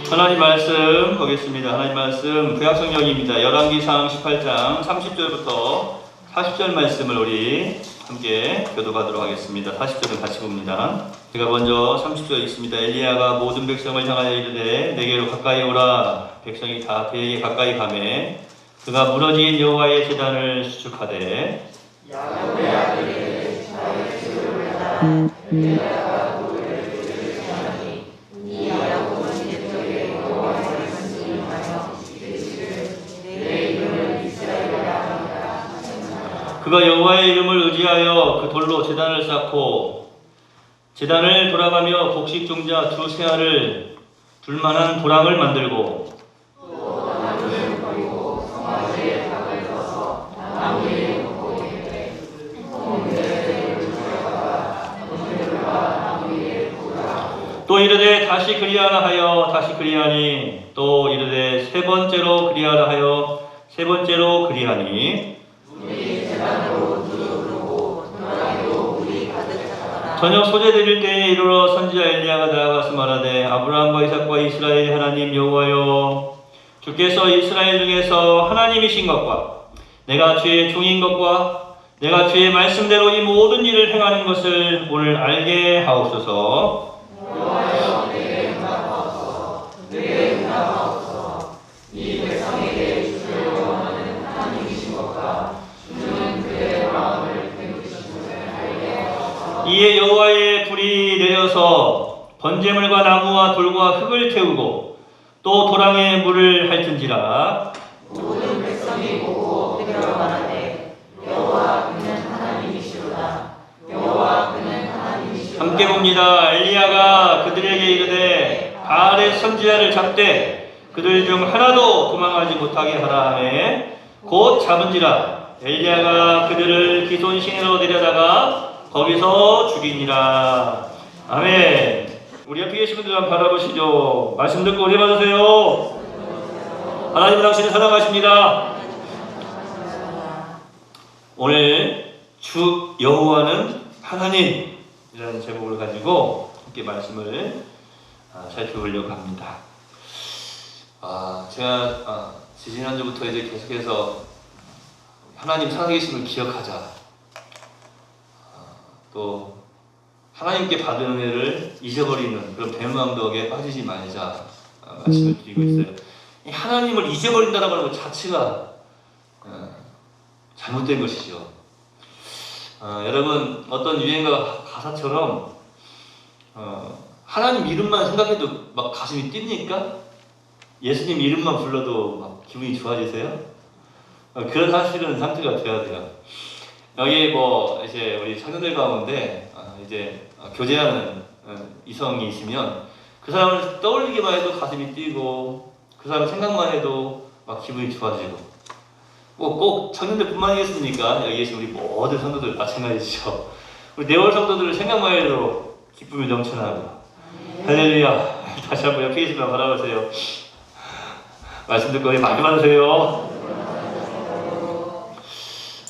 하나님 말씀 보겠습니다. 하나님 말씀 구약성경입니다. 열왕기상 18장 30절부터 40절 말씀을 우리 함께 교독하도록 하겠습니다. 40절은 같이 봅니다. 제가 먼저 30절 있습니다. 엘리야가 모든 백성을 향하여 이르되 내게로 가까이 오라. 백성이 다 그에게 가까이 가매 그가 무너진 여호와의 제단을 수축하되 야곱의 아들이 자의 집을 올라 엘리야가 그를 대하니 이 야곱은 옛적에 여호와의 말씀하여 이르시를 내 이름을 이스라엘이라 하리라. 그가 여호와의 이름을 의지하여 그 돌로 제단을 쌓고 제단을 돌아가며 곡식 종자 두 세알을 둘만한 도랑을 만들고 또 나무를 버리고 성화지에 닭을 떠서 나무 위에 놓고 이르되 홍대를 들어가라 홍대가 나무 위에 두라. 또 이르되 다시 그리하라 하여 다시 그리하니 또 이르되 세 번째로 그리하라 하여 세 번째로 그리하니 우리 제단으로 두르고 도랑이로 물이 가득하더라. 저녁 소재 드릴 때에 이르러 선지자 엘리야가 나아가서 말하되 아브라함과 이삭과 이스라엘의 하나님 여호와여 주께서 이스라엘 중에서 하나님이신 것과 내가 주의 종인 것과 내가 주의 말씀대로 이 모든 일을 행하는 것을 오늘 알게 하옵소서. 여호와여 내게 응답하옵소서. 내게 응답하옵소서. 이 백성에게 주를 원하는 하나님이신 것과 주는 그의 마음을 깨우치심을 알게 하옵소서. 이에 여호와의 불이 내려서 번제물과 나무와 돌과 흙을 태우고 또 도랑에 물을 핥은지라. 모든 백성이 보고 그들어 말하되 여호와 그는 하나님이시로다. 여호와 그는 하나님이시로다. 함께 봅니다. 엘리야가 그들에게 이르되 바알의 선지자를 잡되 그들 중 하나도 도망하지 못하게 하라 하매 곧 잡은지라. 엘리야가 그들을 기손 시내로 데려다가 거기서 죽이니라. 아멘. 우리 옆에 계신 분들 한번 바라보시죠. 말씀 듣고 은혜 받으세요. 하나님은 당신을 사랑하십니다. 오늘 주 여호와는 하나님이라는 제목을 가지고 함께 말씀을 살펴보려고 합니다. 제가 지지난주부터 이제 계속해서 하나님 살아계심을 기억하자. 또 하나님께 받은 은혜를 잊어버리는 그런 배은망덕에 빠지지 말자 말씀을 드리고 있어요. 이 하나님을 잊어버린다라고 하는 것 자체가 잘못된 것이죠. 여러분 어떤 유행가 가사처럼 하나님 이름만 생각해도 막 가슴이 뜁니까? 예수님 이름만 불러도 막 기분이 좋아지세요? 그런 사실은 상태가 돼야 돼요. 여기 이제 우리 청년들 가운데 이제 교제하는 이성이 있으면 그 사람을 떠올리기만 해도 가슴이 뛰고 그 사람 생각만 해도 막 기분이 좋아지고 꼭 청년들뿐만이겠습니까? 여기 계신 우리 모든 성도들 마찬가지죠. 우리 네월 성도들 생각만 해도 기쁨이 넘쳐나고 할렐루야. 다시 한번 옆에 계신 분 바라보세요. 말씀 듣고 많이 받으세요.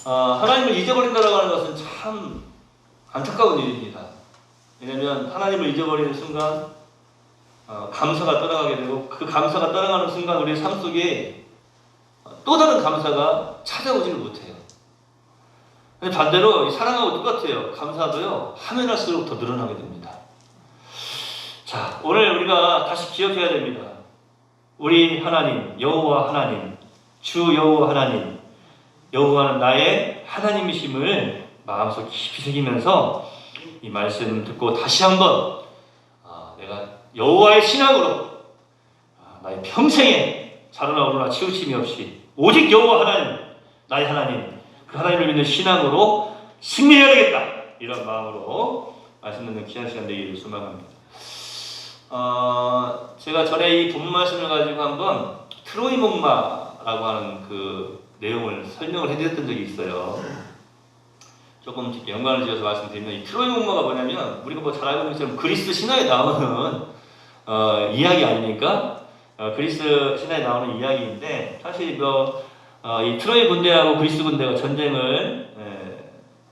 하나님을 잊어버린다라고 하는 것은 참 안타까운 일입니다. 왜냐하면 하나님을 잊어버리는 순간 감사가 떠나가게 되고 그 감사가 떠나가는 순간 우리의 삶 속에 또 다른 감사가 찾아오지를 못해요. 근데 반대로 사랑하고 똑같아요. 감사도요 하면 할수록 더 늘어나게 됩니다. 자, 오늘 우리가 다시 기억해야 됩니다. 우리 하나님 여호와 하나님 주 여호와 하나님 여호와는 나의 하나님이심을 마음속 깊이 새기면서 이 말씀 듣고 다시 한번 내가 여호와의 신앙으로 나의 평생에 자로나 오로나 치우침이 없이 오직 여호와 하나님 나의 하나님 그 하나님을 믿는 신앙으로 승리해야 되겠다 이런 마음으로 말씀 듣는 귀한 시간 되기를 소망합니다. 제가 전에 이 본문 말씀을 가지고 한번 트로이 목마라고 하는 그 내용을 설명을 해드렸던 적이 있어요. 조금 연관을 지어서 말씀드리면 이 트로이 목마가 뭐냐면 우리가 잘 알고 있는 것처럼 그리스 신화에 나오는 이야기 아닙니까? 그리스 신화에 나오는 이야기인데 사실 이 트로이 군대하고 그리스 군대가 전쟁을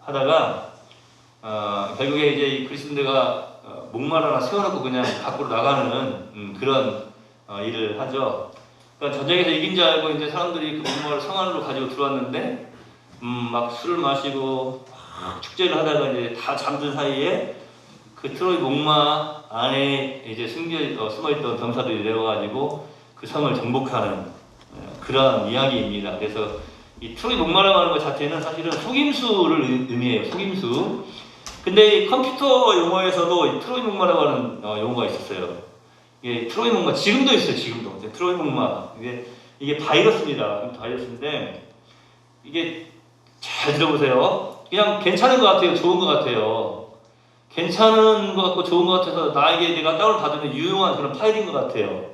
하다가 결국에 이제 이 그리스 군대가 목마를 하나 세워놓고 그냥 밖으로 나가는 그런 일을 하죠. 그러니까 전쟁에서 이긴 줄 알고 이제 사람들이 그 목마를 성 안으로 가지고 들어왔는데 막 술을 마시고 축제를 하다가 이제 다 잠든 사이에 그 트로이 목마 안에 이제 숨어있던 병사들이 내려가지고 그 성을 정복하는 그런 이야기입니다. 그래서 이 트로이 목마라고 하는 것 자체는 사실은 속임수를 의미해요. 속임수. 근데 이 컴퓨터 용어에서도 이 트로이 목마라고 하는 용어가 있었어요. 이게 트로이 목마 지금도 있어요. 지금도 트로이 목마 이게 바이러스입니다. 바이러스인데 이게 잘 들어보세요. 그냥 괜찮은 것 같아요. 좋은 것 같아요. 괜찮은 것 같고 좋은 것 같아서 나에게 내가 다운받으면 유용한 그런 파일인 것 같아요.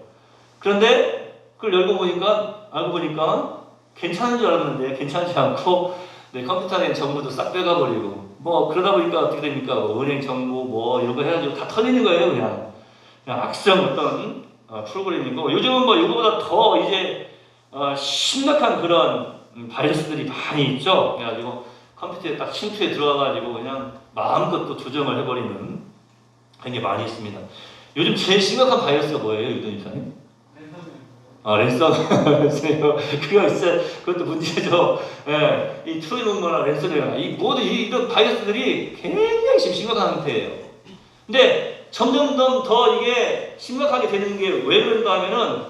그런데 그걸 알고 보니까 괜찮은 줄 알았는데 괜찮지 않고 내 컴퓨터에 있는 정보도 싹 빼가버리고 그러다 보니까 어떻게 됩니까? 은행 정보 이런 거 해가지고 다 터지는 거예요. 그냥 악성 어떤 프로그램이고 요즘은 이거보다 더 이제 심각한 그런 바이러스들이 많이 있죠. 그래가지고 컴퓨터에 딱 침투해 들어와가지고 그냥 마음껏 또 조정을 해버리는 그런 게 많이 있습니다. 요즘 제일 심각한 바이러스가 뭐예요, 유don 이사님? 랜섬. 그거 있어요. 그것도 문제죠. 예, 이 트로이 목마나 랜섬웨어, 이 모든 이런 바이러스들이 굉장히 지금 심각한 상태예요. 근데 점점 더 이게 심각하게 되는 게 왜 그런가 하면은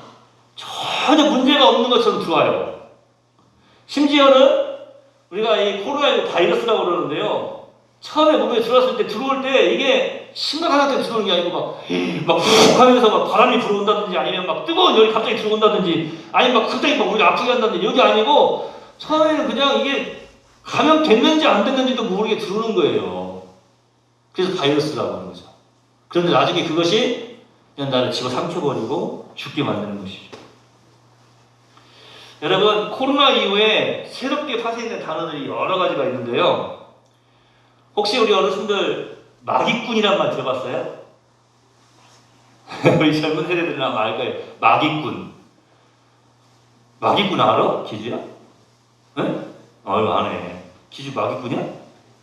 전혀 문제가 없는 것처럼 들어와요. 심지어는 우리가 이 코로나19 바이러스라고 그러는데요. 처음에 몸에 들어왔을 때 들어올 때 이게 심각한 상태로 들어오는 게 아니고 막 하면서 막 바람이 불어온다든지 아니면 막 뜨거운 열이 갑자기 들어온다든지 아니면 막 갑자기 막 우리가 아프게 한다든지 여기 아니고 처음에는 그냥 이게 감염됐는지 안 됐는지도 모르게 들어오는 거예요. 그래서 바이러스라고 하는 거죠. 그런데 나중에 그것이 그냥 나를 집어삼켜버리고 죽게 만드는 것이죠. 여러분, 코로나 이후에 새롭게 파생된 단어들이 여러 가지가 있는데요. 혹시 우리 어르신들 마기꾼이란 말 들어봤어요? 우리 젊은 세대들은 아마 알 거예요. 마기꾼. 마기꾼 알아? 기주야? 응? 안 해. 기주 마기꾼이야?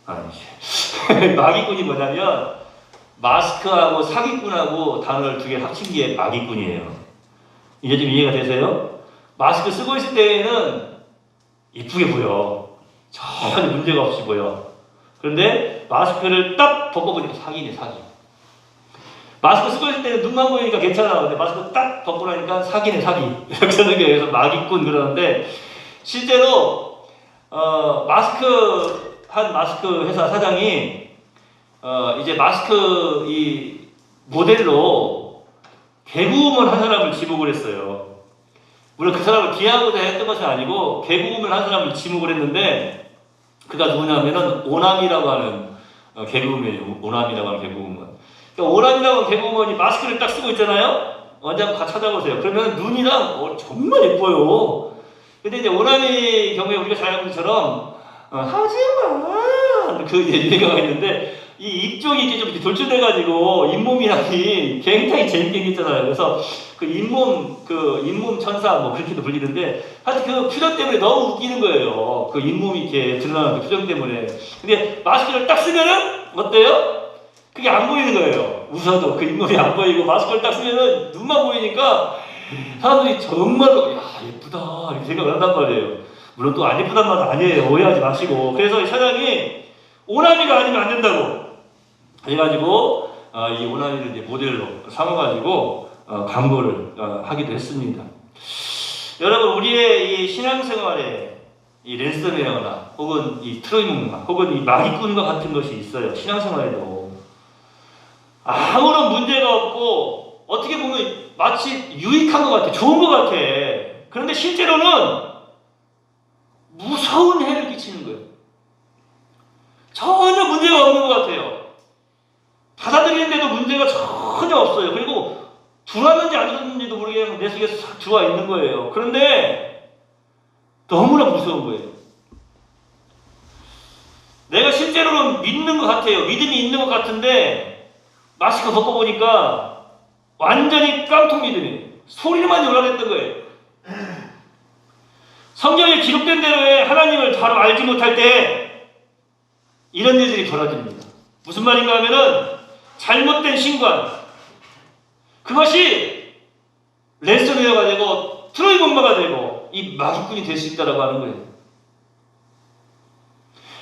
아니지. 마기꾼이 뭐냐면 마스크하고 사기꾼하고 단어를 두 개 합친 게 마기꾼이에요. 이제 좀 이해가 되세요? 마스크 쓰고 있을 때에는 이쁘게 보여. 전혀 문제가 없이 보여. 그런데 마스크를 딱 벗고보니까 사기네, 사기. 마스크 쓰고 있을 때는 눈만 보이니까 괜찮아. 근데 마스크 딱 벗고 나니까 사기네, 사기. 이렇게 쓰는 게 그래서 마기꾼 그러는데 실제로 마스크 회사 사장이 이제 마스크 이 모델로 개그우먼 한 사람을 지목을 했어요. 물론 그 사람을 기하고자 했던 것은 아니고 개그우먼 한 사람을 지목을 했는데 그가 누구냐면은 오남이라고 하는 개그우먼이에요. 오남이라고 하는 개그우먼. 그러니까 오남이라고 하는 개그우먼이 마스크를 딱 쓰고 있잖아요. 언제 한번 같이 찾아보세요. 그러면 눈이랑 정말 예뻐요. 근데 이제 오남이 경우에 우리가 잘 아는 것처럼 하지마 그 얘기가 있는데 이 입쪽이 이렇게 좀 돌출돼가지고 잇몸이라니 굉장히 재밌게 생겼잖아요. 그래서 그 잇몸 천사 그렇게도 불리는데 하여튼 그 표정 때문에 너무 웃기는 거예요. 그 잇몸이 이렇게 드러나는 그 표정 때문에. 근데 마스크를 딱 쓰면은 어때요? 그게 안 보이는 거예요. 웃어도 그 잇몸이 안 보이고 마스크를 딱 쓰면은 눈만 보이니까 사람들이 정말로 야 예쁘다 이렇게 생각을 한단 말이에요. 물론 또 안 예쁘단 말은 아니에요. 오해하지 마시고. 그래서 사장이 오남이가 아니면 안 된다고 해가지고 이 오남이를 이제 모델로 삼아가지고 광고를 하기도 했습니다. 여러분, 우리의 이 신앙생활에 이 랜섬웨어나 혹은 이 트로이 목마 혹은 이 마기꾼과 같은 것이 있어요. 신앙생활에도 아무런 문제가 없고 어떻게 보면 마치 유익한 것 같아, 좋은 것 같아. 그런데 실제로는 무서운 해를 끼치는 거예요. 전혀 문제가 없는 것 같아요. 받아들이는데도 문제가 전혀 없어요. 그리고 들어왔는지 안 들어왔는지도 모르게 내 속에 싹 들어와 있는 거예요. 그런데 너무나 무서운 거예요. 내가 실제로는 믿는 것 같아요. 믿음이 있는 것 같은데 마스크 벗고 보니까 완전히 깡통 믿음이에요. 소리만 요란했던 거예요. 성경에 기록된 대로의 하나님을 바로 알지 못할 때 이런 일들이 벌어집니다. 무슨 말인가 하면은 잘못된 신관, 그것이 랜서웨어가 되고 트로이 bomba가 되고 이 마귀꾼이 될 수 있다라고 하는 거예요.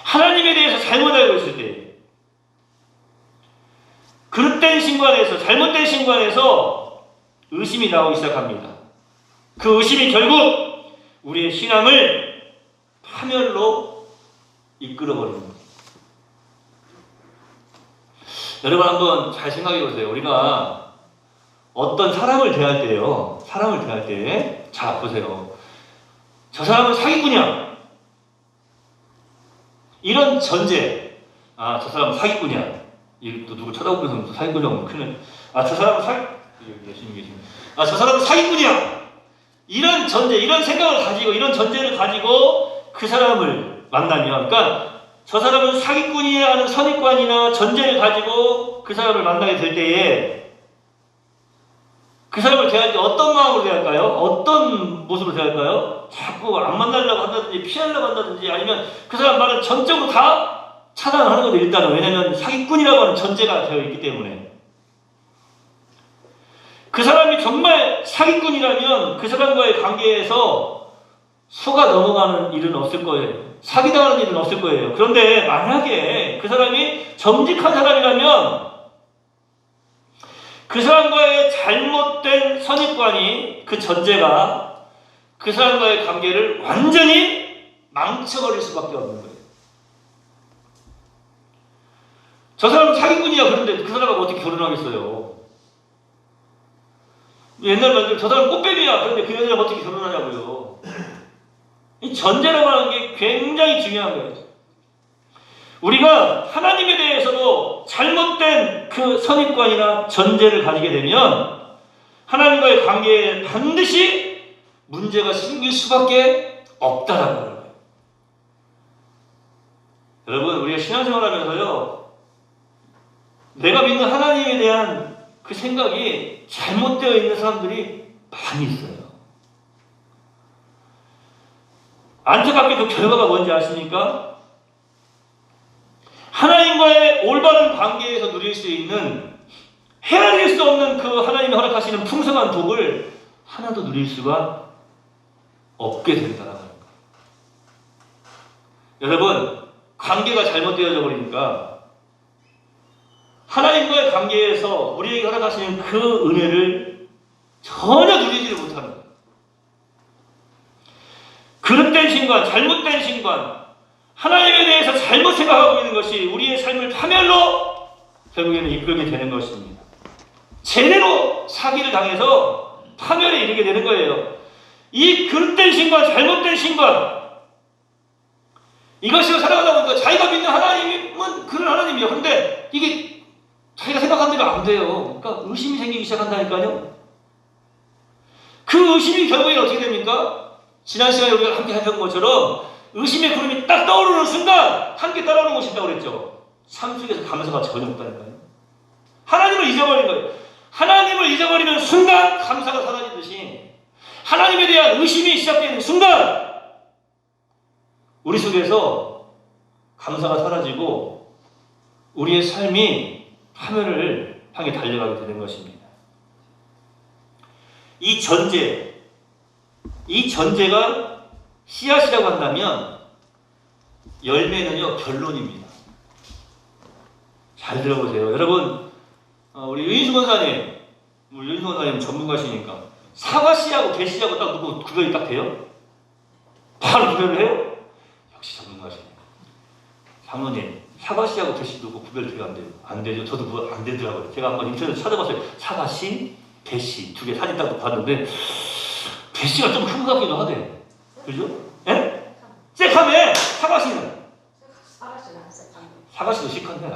하나님에 대해서 잘못 알고 있을 때, 그릇된 신관에서, 잘못된 신관에서 의심이 나오기 시작합니다. 그 의심이 결국 우리의 신앙을 파멸로 이끌어버립니다. 여러분 한번 잘 생각해 보세요. 우리가 어떤 사람을 대할 때요, 사람을 대할 때, 자 보세요. 저 사람은 사기꾼이야. 이런 전제, 아, 저 사람은 사기꾼이야. 또 누구 쳐다보면서 사기꾼이라고 큰일. 아, 저 사람은 아, 저 사람은 사기꾼이야. 이런 전제, 이런 생각을 가지고, 이런 전제를 가지고 그 사람을 만나면, 그러니까 저 사람은 사기꾼이야 하는 선입관이나 전제를 가지고 그 사람을 만나게 될 때에 그 사람을 대할 때 어떤 마음으로 대할까요? 어떤 모습으로 대할까요? 자꾸 안 만나려고 한다든지 피하려고 한다든지 아니면 그 사람 말은 전적으로 다 차단하는 거죠. 일단은 왜냐하면 사기꾼이라고 하는 전제가 되어 있기 때문에. 그 사람이 정말 사기꾼이라면 그 사람과의 관계에서 속아 넘어가는 일은 없을 거예요. 사기당하는 일은 없을 거예요. 그런데 만약에 그 사람이 정직한 사람이라면 그 사람과의 잘못된 선입관이, 그 전제가 그 사람과의 관계를 완전히 망쳐버릴 수밖에 없는 거예요. 저 사람은 사기꾼이야. 그런데 그 사람하고 어떻게 결혼하겠어요? 옛날 말대로 저 사람은 꽃뱀이야. 그런데 그 여자랑 어떻게 결혼하냐고요. 이 전제라고 하는 게 굉장히 중요한 거예요. 우리가 하나님에 대해서도 잘못된 그 선입관이나 전제를 가지게 되면 하나님과의 관계에 반드시 문제가 생길 수밖에 없다라는 거예요. 여러분, 우리가 신앙생활하면서요, 내가 믿는 하나님에 대한 그 생각이 잘못되어 있는 사람들이 많이 있어요. 안타깝게도 결과가 뭔지 아십니까? 하나님과의 올바른 관계에서 누릴 수 있는, 헤아릴 수 없는 그 하나님이 허락하시는 풍성한 복을 하나도 누릴 수가 없게 된다는 거예요. 여러분, 관계가 잘못되어져 버리니까 하나님과의 관계에서 우리에게 허락하시는 그 은혜를 전혀 누리지를 못하는 거예요. 그릇된 신관, 잘못된 신관, 하나님에 대해서 잘못 생각하고 있는 것이 우리의 삶을 파멸로 결국에는 이끌게 되는 것입니다. 제대로 사기를 당해서 파멸에 이르게 되는 거예요. 이 그릇된 신관, 잘못된 신관, 이것으로 살아가다 보니까 자기가 믿는 하나님은 그런 하나님이에요. 그런데 이게 자기가 생각한 대로 안 돼요. 그러니까 의심이 생기기 시작한다니까요. 그 의심이 결국에는 어떻게 됩니까? 지난 시간에 우리가 함께 했던 것처럼 의심의 구름이 딱 떠오르는 순간 함께 따라오는 것이 있다고 그랬죠. 삶 속에서 감사가 전혀 없다니까요. 하나님을 잊어버린 거예요. 하나님을 잊어버리는 순간 감사가 사라지듯이 하나님에 대한 의심이 시작되는 순간 우리 속에서 감사가 사라지고 우리의 삶이 파멸을 향해 달려가게 되는 것입니다. 이 전제가 씨앗이라고 한다면 열매는요 결론입니다. 잘 들어보세요. 여러분, 우리 유인수 권사님 전문가시니까 사과 씨하고 개 씨하고 딱 누구 구별이 딱 돼요? 바로 구별을 해요? 역시 전문가시네요. 장로님, 사과 씨하고 개 씨 누구 구별돼요? 안 돼요? 안 되죠. 저도 그거 안 되더라고요. 제가 한번 인터넷에 찾아봤어요. 사과 씨, 개 씨 두 개 사진 딱 봤는데 개 씨가 좀 큰 것 같기도 하대. 그죠? 예? 새카매 사과씨는? 사과씨도 시큰데.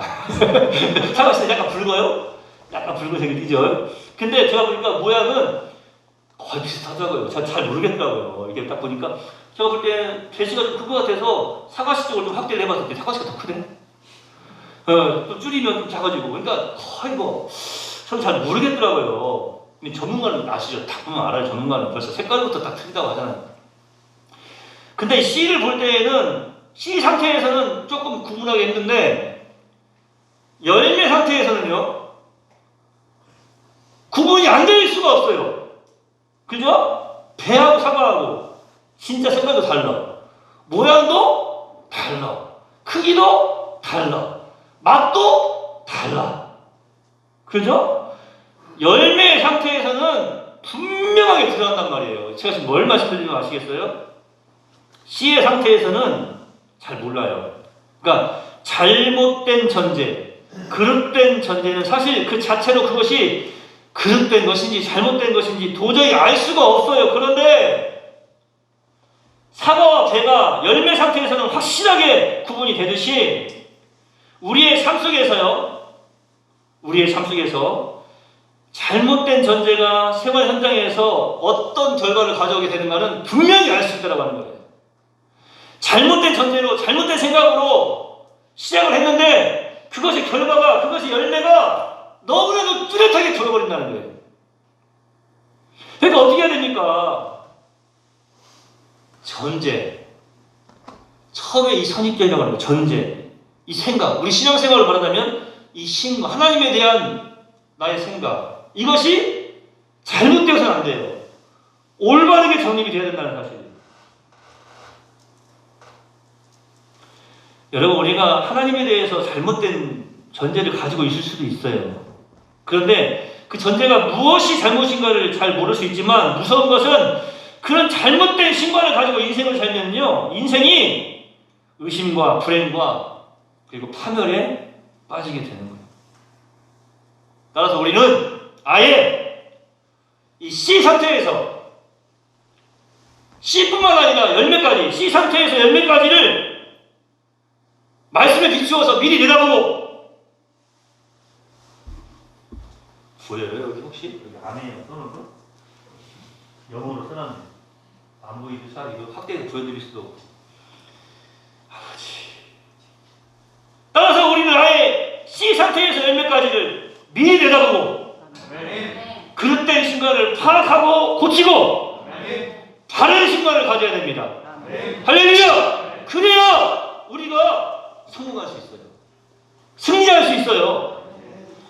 사과씨는 약간 붉어요? 약간 붉은색이 띠죠? 근데 제가 보니까 모양은 거의 비슷하더라고요. 잘 모르겠더라고요. 이게 딱 보니까 제가 볼 때 개씨가 좀 큰 것 같아서 사과씨 쪽을 좀 확대를 해봤을 때 사과씨가 더 크네? 좀 줄이면 좀 작아지고. 그러니까 거의 저는 잘 모르겠더라고요. 근데 전문가는 아시죠? 딱 보면 알아요. 전문가는 벌써 색깔부터 딱 틀리다고 하잖아요. 근데 씨를 볼 때에는 씨 상태에서는 조금 구분하기 힘든데 열매 상태에서는요 구분이 안 될 수가 없어요. 그죠? 배하고 사과하고 진짜 색깔도 달라. 모양도 달라. 크기도 달라. 맛도 달라. 그죠? 열매 상태에서는 분명하게 들어간단 말이에요. 제가 지금 뭘 말씀드리는지 아시겠어요? 씨의 상태에서는 잘 몰라요. 그러니까 잘못된 전제, 그릇된 전제는 사실 그 자체로 그것이 그릇된 것인지 잘못된 것인지 도저히 알 수가 없어요. 그런데 사과와 배가 열매 상태에서는 확실하게 구분이 되듯이 우리의 삶 속에서 잘못된 전제가 생활 현장에서 어떤 결과를 가져오게 되는가는 분명히 알 수 있다고 하는 거예요. 잘못된 전제로 잘못된 생각으로 시작을 했는데 그것이 열매가 너무나도 뚜렷하게 보여버린다는 거예요. 그러니까 어떻게 해야 됩니까? 전제. 처음에 이 선입견이라고 하는 거, 전제. 이 생각. 우리 신앙생활을 말한다면 이 신과 하나님에 대한 나의 생각. 이것이 잘못되어서는 안 돼요. 올바르게 정립이 되어야 된다는 사실이에요. 여러분, 우리가 하나님에 대해서 잘못된 전제를 가지고 있을 수도 있어요. 그런데 그 전제가 무엇이 잘못인가를 잘 모를 수 있지만 무서운 것은 그런 잘못된 신관을 가지고 인생을 살면요, 인생이 의심과 불행과 그리고 파멸에 빠지게 되는 거예요. 따라서 우리는 아예 이 씨 상태에서 씨뿐만 아니라 열매까지, 씨 상태에서 열매까지를 말씀에 비추어서 미리 내다보고. 보여요? 여기 혹시? 여기 안에 써놓은 거? 영어로 써놨네. 안 보이도 잘 이거 확대해서 보여드릴 수도 없고. 아버지. 따라서 우리는 아예 씨 상태에서 열매까지를 미리 내다보고 그릇된 신관을 파악하고 고치고 바른 신관을 가져야 됩니다. 할렐루야! 그래야 우리가 성공할 수 있어요. 승리할 수 있어요.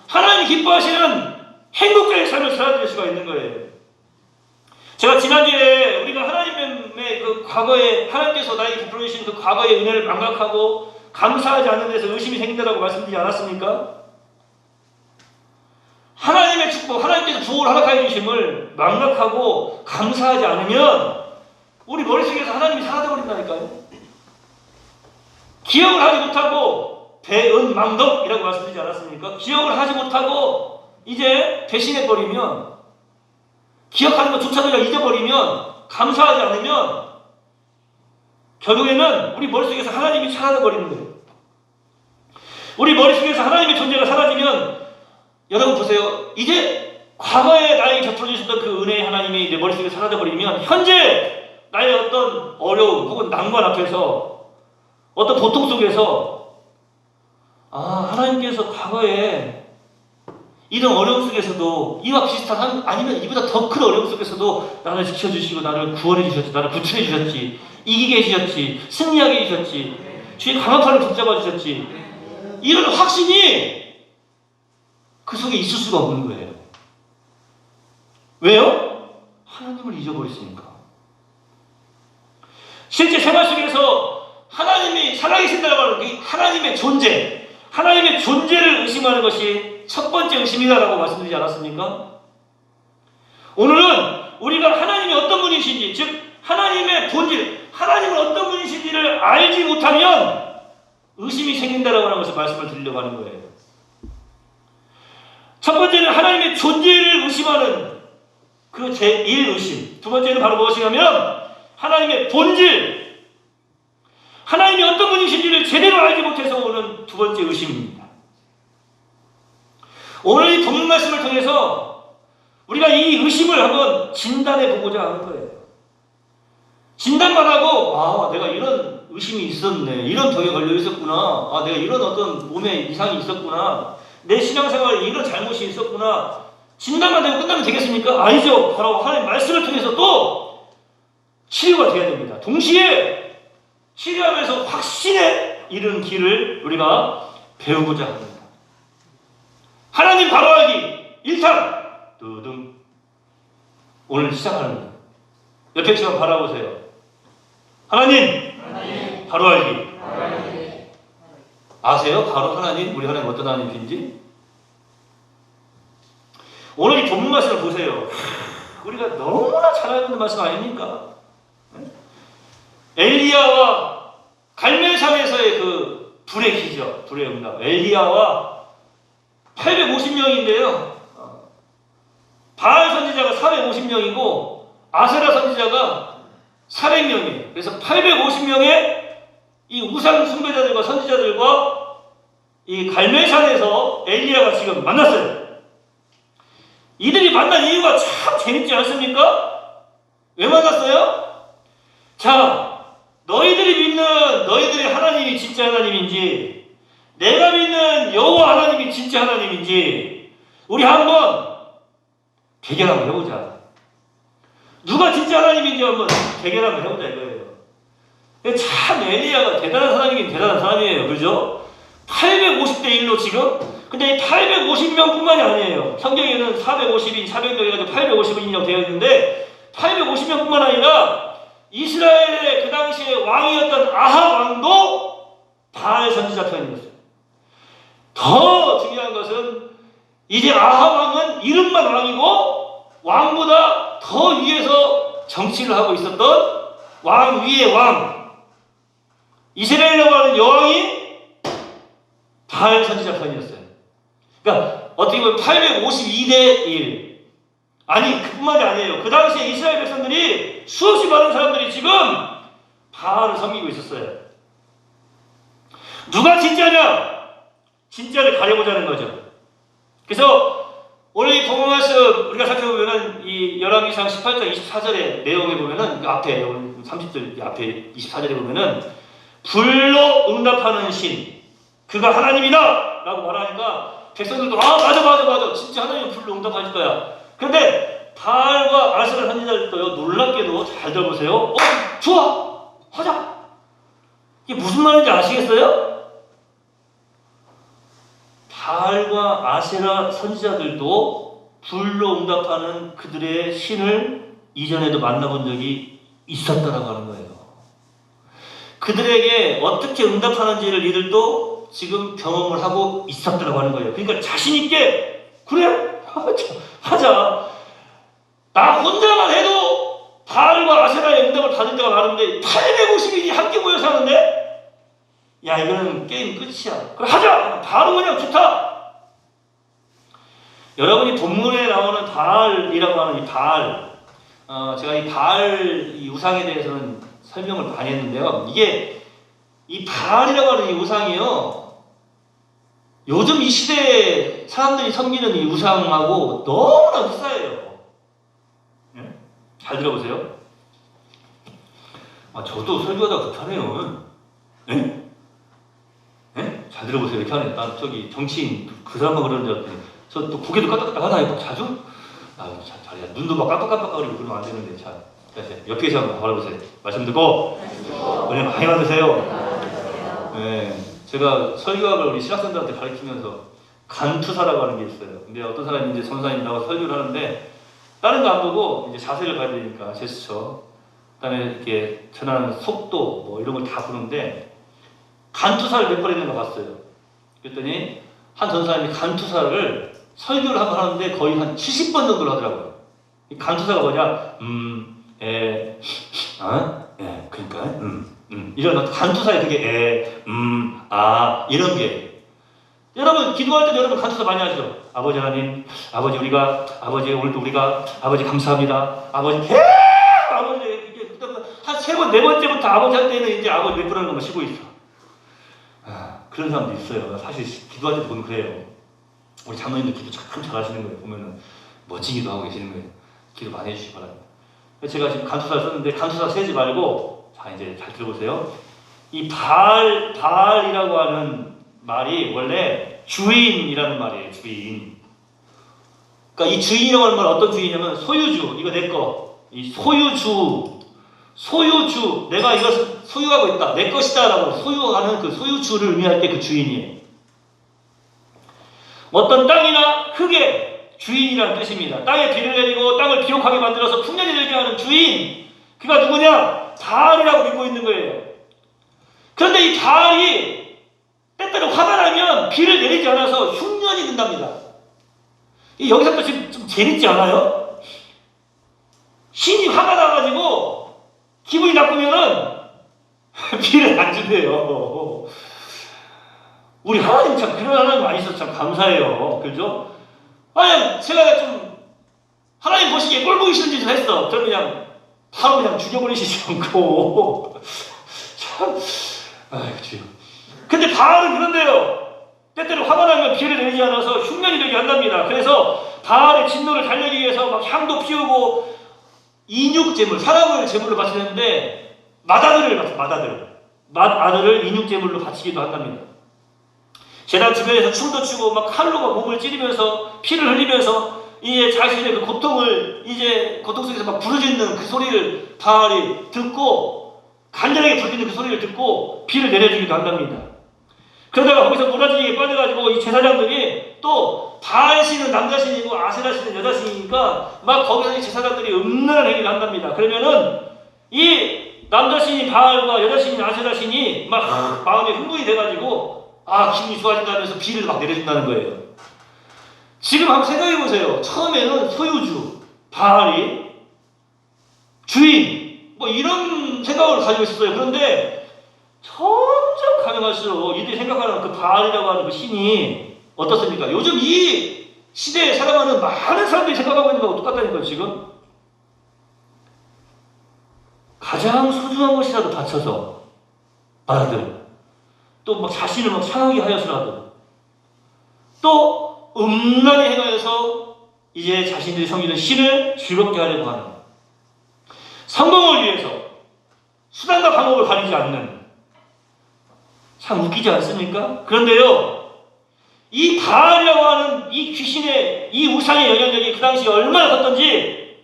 하나님 기뻐하시는 행복의 삶을 살아낼 수가 있는 거예요. 제가 지난주에 우리가 하나님의 그 과거에 하나님께서 나에게 베풀어 주신 그 과거의 은혜를 망각하고 감사하지 않는 데서 의심이 생긴다고 말씀드리지 않았습니까? 하나님의 축복, 하나님께서 부흥을 허락하여 주심을 망각하고 감사하지 않으면 우리 머릿속에서 하나님이 사라져버린다니까요. 기억을 하지 못하고 배은망덕이라고 말씀드리지 않았습니까? 기억을 하지 못하고 이제 배신해버리면, 기억하는 것조차도 잊어버리면, 감사하지 않으면 결국에는 우리 머릿속에서 하나님이 사라져버리는 거예요. 우리 머릿속에서 하나님의 존재가 사라지면, 여러분 보세요. 이제 과거에 나에게 베풀어 주셨던 그 은혜의 하나님이 내 머릿속에 사라져버리면 현재 나의 어떤 어려움 혹은 난관 앞에서, 어떤 고통 속에서, 하나님께서 과거에 이런 어려움 속에서도 이와 비슷한, 아니면 이보다 더 큰 어려움 속에서도 나를 지켜주시고 나를 구원해 주셨지, 나를 구출해 주셨지, 이기게 해주셨지, 승리하게 해주셨지, 주의 강한 팔을 붙잡아 주셨지, 이런 확신이 그 속에 있을 수가 없는 거예요. 왜요? 하나님을 잊어버렸으니까. 실제 생활 속에서 하나님이 살아계신다고 하는 그 하나님의 존재, 하나님의 존재를 의심하는 것이 첫 번째 의심이다라고 말씀드리지 않았습니까? 오늘은 우리가 하나님이 어떤 분이신지, 즉 하나님의 본질, 하나님은 어떤 분이신지를 알지 못하면 의심이 생긴다라고 하는 것을 말씀을 드리려고 하는 거예요. 첫 번째는 하나님의 존재를 의심하는 그 제1의심. 두 번째는 바로 무엇이냐면 하나님의 본질, 하나님이 어떤 분이신지를 제대로 알지 못해서 오는 두 번째 의심입니다. 오늘 이 본문 말씀을 통해서 우리가 이 의심을 한번 진단해 보고자 하는 거예요. 진단만 하고, 내가 이런 의심이 있었네, 이런 병에 걸려 있었구나, 내가 이런 어떤 몸에 이상이 있었구나, 내 신앙생활에 이런 잘못이 있었구나, 진단만 되고 끝나면 되겠습니까? 아니죠. 바로 하나님 말씀을 통해서 또 치료가 돼야 됩니다. 동시에 치료하면서 확신에 이르는 길을 우리가 배우고자 합니다. 하나님 바로 알기 1탄 두둥. 오늘 시작하는 거예요. 옆에 시간 바라보세요. 하나님, 바로 알기. 아세요? 바로 하나님, 우리 하나님 어떤 하나님인지? 오늘 이 본문 말씀을 보세요. 우리가 너무나 잘 알고 있는 말씀 아닙니까? 엘리야와 갈멜산에서의 그 불의 기적, 불의 응답. 엘리야와 850명인데요. 바알 선지자가 450명이고 아세라 선지자가 400명이에요. 그래서 850명의 이 우상 숭배자들과 선지자들과 이 갈멜산에서 엘리야가 지금 만났어요. 이들이 만난 이유가 참 재밌지 않습니까? 왜 만났어요? 자, 너희들이 믿는 너희들의 하나님이 진짜 하나님인지, 내가 믿는 여호와 하나님이 진짜 하나님인지 우리 한번 대결 한번 해보자. 누가 진짜 하나님인지 한번 대결 한번 해보자 이거예요. 참 엘리야가 대단한 사람이긴 대단한 사람이에요. 그죠? 850대 1로 지금. 근데 이 850명뿐만이 아니에요. 성경에는 450인, 400명 해가지고 850인이라고 되어 있는데 850명뿐만 아니라 이스라엘의 그 당시에 왕이었던 아합 왕도 바알 선지자 편이었어요. 더 중요한 것은 이제 아합 왕은 이름만 왕이고 왕보다 더 위에서 정치를 하고 있었던 왕 위의 왕, 이스라엘이라고 하는 여왕이 바알 선지자 편이었어요. 그러니까 어떻게 보면 852대 1. 아니 그뿐만이 아니에요. 그 당시에 이스라엘 백성들이 수없이 많은 사람들이 지금 바알을 섬기고 있었어요. 누가 진짜냐? 진짜를 가려보자는 거죠. 그래서 오늘 이 본문 말씀 우리가 살펴보면은 이 열왕기상 18장 24절의 내용에 보면은 그 앞에 30절 앞에 24절에 보면은 불로 응답하는 신, 그가 하나님이다 라고 말하니까 백성들도 맞아 진짜 하나님은 불로 응답하실 거야. 그런데 바알과 아세라 선지자들도요, 놀랍게도 잘 들어보세요. 좋아, 하자. 이게 무슨 말인지 아시겠어요? 바알과 아세라 선지자들도 불로 응답하는 그들의 신을 이전에도 만나본 적이 있었다라고 하는 거예요. 그들에게 어떻게 응답하는지를 이들도 지금 경험을 하고 있었다고 하는 거예요. 그러니까 자신있게, 그래? 하자. 나 혼자만 해도 바알과 아세라의 응답을 받을 때가 많은데 850인이 함께 모여서 하는데? 야, 이거는 게임 끝이야. 그래, 하자! 바로 그냥 좋다! 여러분이 본문에 나오는 바알이라고 하는 이 바알, 제가 이 바알 이 우상에 대해서는 설명을 많이 했는데요. 이게 이 바알이라고 하는 이 우상이요, 요즘 이 시대에 사람들이 섬기는 이 우상하고 너무나 흡사해요. 네? 잘 들어보세요. 저도 설교하다 급하네요. 네? 네? 잘 들어보세요. 이렇게 하네. 난 저기 정치인 그 사람만 그러는 줄 알았더니 저 또 고개도 까딱까딱 하나 이거 자주? 잘해. 눈도 막 깜빡깜빡거리고 그러면 안 되는데 잘. 옆에 계시 한번 바라보세요. 말씀 듣고 은혜 많이 받으세요. 네, 제가 설교학을 우리 신학생들한테 가르치면서 간투사라고 하는 게 있어요. 근데 어떤 사람이 이제 전사님 나와서 설교를 하는데 다른 거 안 보고 이제 자세를 봐야 되니까 제스처, 그다음에 이렇게 전하는 속도 뭐 이런 걸 다 보는데 간투사를 몇 번 했는 거 봤어요. 그랬더니 한 전사님이 간투사를 설교를 한번 하는데 거의 한 70번 정도를 하더라고요. 이 간투사가 뭐냐? 그러니까, 이런 간투사에 그게 이런 게. 여러분, 기도할 때도 여러분 간투사 많이 하죠? 아버지 하나님, 아버지 오늘도 우리가, 아버지 감사합니다. 아버지, 아버지, 이게, 한 3번, 4번째부터 아버지 할 때는 이제 아버지 몇 번하는 것만 쉬고 있어. 그런 사람도 있어요. 사실 기도할 때 보면 그래요. 우리 장로님들 기도 참 잘하시는 거예요. 보면은 멋지기도 하고 계시는 거예요. 기도 많이 해주시기 바랍니다. 제가 지금 간투사를 썼는데 간투사 세지 말고, 자 이제 잘 들어보세요. 이 바알이라고 하는 말이 원래 주인이라는 말이에요. 주인. 그러니까 이 주인이라고 하는 말은 어떤 주인이냐면 소유주, 이거 내 거. 이 소유주, 내가 이것을 소유하고 있다, 내 것이다라고 소유하는 그 소유주를 의미할 때 그 주인이에요. 어떤 땅이나 흙에 주인이라는 뜻입니다. 땅에 비를 내리고 땅을 비옥하게 만들어서 풍년이 되게 하는 주인, 그가 누구냐? 바알이라고 믿고 있는 거예요. 그런데 이 바알이 때때로 화가 나면 비를 내리지 않아서 흉년이 된답니다. 여기서부터 지금 좀 재밌지 않아요? 신이 화가 나가지고 기분이 나쁘면은 비를 안 준대요. 우리 하나님 참 그런 하나님 많이 있어서 참 감사해요. 그죠? 아니, 제가 좀 하나님 보시기에 꼴 보기 싫은 짓을 했어. 저는 그냥 바로 그냥 죽여버리시지 않고 참, 아이고 주여. 근데 바알은 그런데요. 때때로 화가 나면 비를 내리지 않아서 흉년이 되게 한답니다. 그래서 바알의 진노를 달래기 위해서 막 향도 피우고 인육제물, 사람을 제물로 바치는데 맏아들을 인육제물로 바치기도 한답니다. 제단 주변에서 춤도 추고 막 칼로 막 몸을 찌르면서 피를 흘리면서 이제 자신의 그 고통을 이제 고통 속에서 막 부르짖는 그 소리를 바알이 듣고 간절하게 부르짖는 그 소리를 듣고 비를 내려주기도 한답니다. 그러다가 거기서 무너지게 빠져가지고 이 제사장들이 또 바알 신은 남자 신이고 아세라 신은 여자 신이니까 막 거기서 이 제사장들이 음란한 행위를 한답니다. 그러면은 이 남자 신인 바알과 여자 신인 아세라 신이 막 마음에 흥분이 돼가지고 기분이 좋아진다면서 비를 막 내려준다는 거예요. 지금 한번 생각해 보세요. 처음에는 소유주, 바알이, 주인, 뭐 이런 생각을 가지고 있었어요. 그런데 점점 가면갈수록 이들이 생각하는 그 바알이라고 하는 그 신이 어떻습니까? 요즘 이 시대에 살아가는 많은 사람들이 생각하고 있는 거하고 똑같다니까요, 지금. 가장 소중한 것이라도 바쳐서 바라들. 또 막 자신을 막 상하게 하여서라도 또 음란에 행하여서 이제 자신들이 섬기는 신을 즐겁게 하려고 하는 성공을 위해서 수단과 방법을 가리지 않는 참 웃기지 않습니까? 그런데요, 이 바알이라고 하는 이 귀신의 이 우상의 영향력이 그 당시에 얼마나 컸던지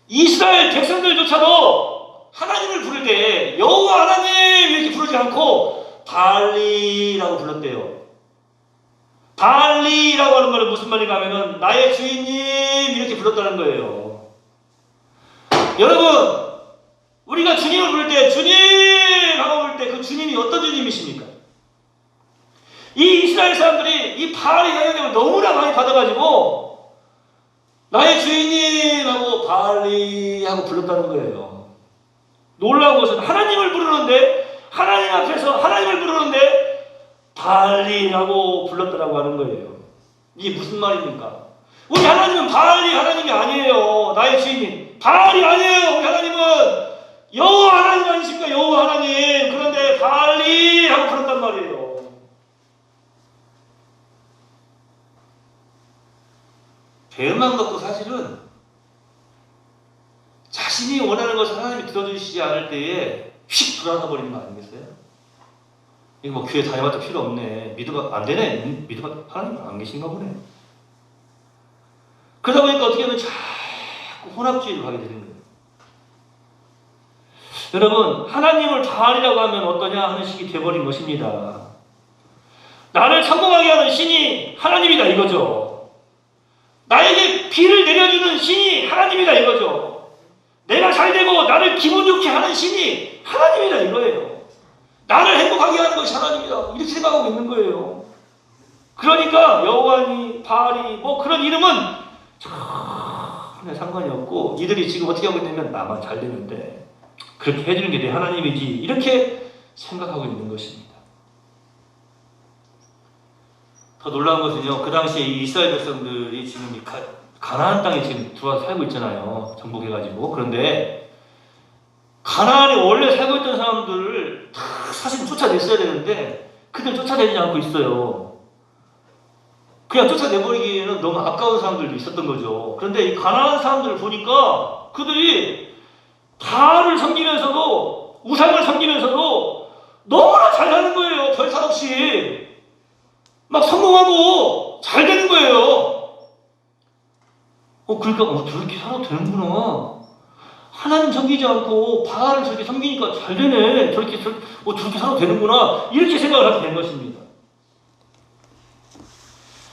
이스라엘 백성들조차도 하나님을 부를 때 여호와 하나님 이렇게 부르지 않고 바알리라고 불렀대요. 바알리라고 하는 말은 무슨 말인가 하면은 나의 주인님 이렇게 불렀다는 거예요. 여러분, 우리가 주님을 부를 때 주님 하고 부를 때 그 주님이 어떤 주님이십니까? 이 이스라엘 사람들이 이 바알의 영향력을 너무나 많이 받아가지고 나의 주인님 하고 바알리 하고 불렀다는 거예요. 놀라운 것은 하나님을 부르는데 하나님 앞에서 하나님을 부르는데 바알리라고 불렀다라고 하는 거예요. 이게 무슨 말입니까? 우리 하나님은 바알리 하나님이 아니에요. 나의 주인님 바알이 아니에요. 우리 하나님은 여호와 하나님 아니십니까? 여호와 하나님. 그런데 바알리 하고 불렀단 말이에요. 배은만 것도 사실은 자신이 원하는 것을 하나님이 들어주시지 않을 때에 휙 돌아가 버리는 거 아니겠어요? 이거 뭐 교회 다녀봤자 필요 없네. 믿어봐 안 되네. 믿어봐 하나님 안 계신가 보네. 그러다 보니까 어떻게 하면 자꾸 혼합주의를 하게 되는 거예요. 여러분, 하나님을 바알이라고 하면 어떠냐 하는 식이 돼버린 것입니다. 나를 성공하게 하는 신이 하나님이다 이거죠. 나에게 비를 내려주는 신이 하나님이다 이거죠. 내가 잘되고 나를 기분 좋게 하는 신이 하나님이다 이거예요. 나를 행복하게 하는 것이 하나님이다 이렇게 생각하고 있는 거예요. 그러니까 여호와니 바알이 뭐 그런 이름은 전혀 상관이 없고 이들이 지금 어떻게 하고 있냐면 나만 잘 되는데 그렇게 해주는 게 내 하나님이지 이렇게 생각하고 있는 것입니다. 더 놀라운 것은요, 그 당시에 이 이스라엘 백성들이 지금 가나안 땅에 지금 들어와서 살고 있잖아요. 정복해가지고. 그런데 가나안에 원래 살고 있던 사람들을 다 사실 쫓아냈어야 되는데 그들 쫓아내지 않고 있어요. 그냥 쫓아내버리기에는 너무 아까운 사람들도 있었던 거죠. 그런데 이 가나안 사람들을 보니까 그들이 바알을 섬기면서도 우상을 섬기면서도 너무나 잘 사는 거예요. 별탈 없이 막 성공하고 잘 되는 거예요. 그러니까 저렇게 살아도 되는구나. 하나님 섬기지 않고 바알을 저렇게 섬기니까 잘 되네. 저렇게 살아도 되는구나. 이렇게 생각을 하게 된 것입니다.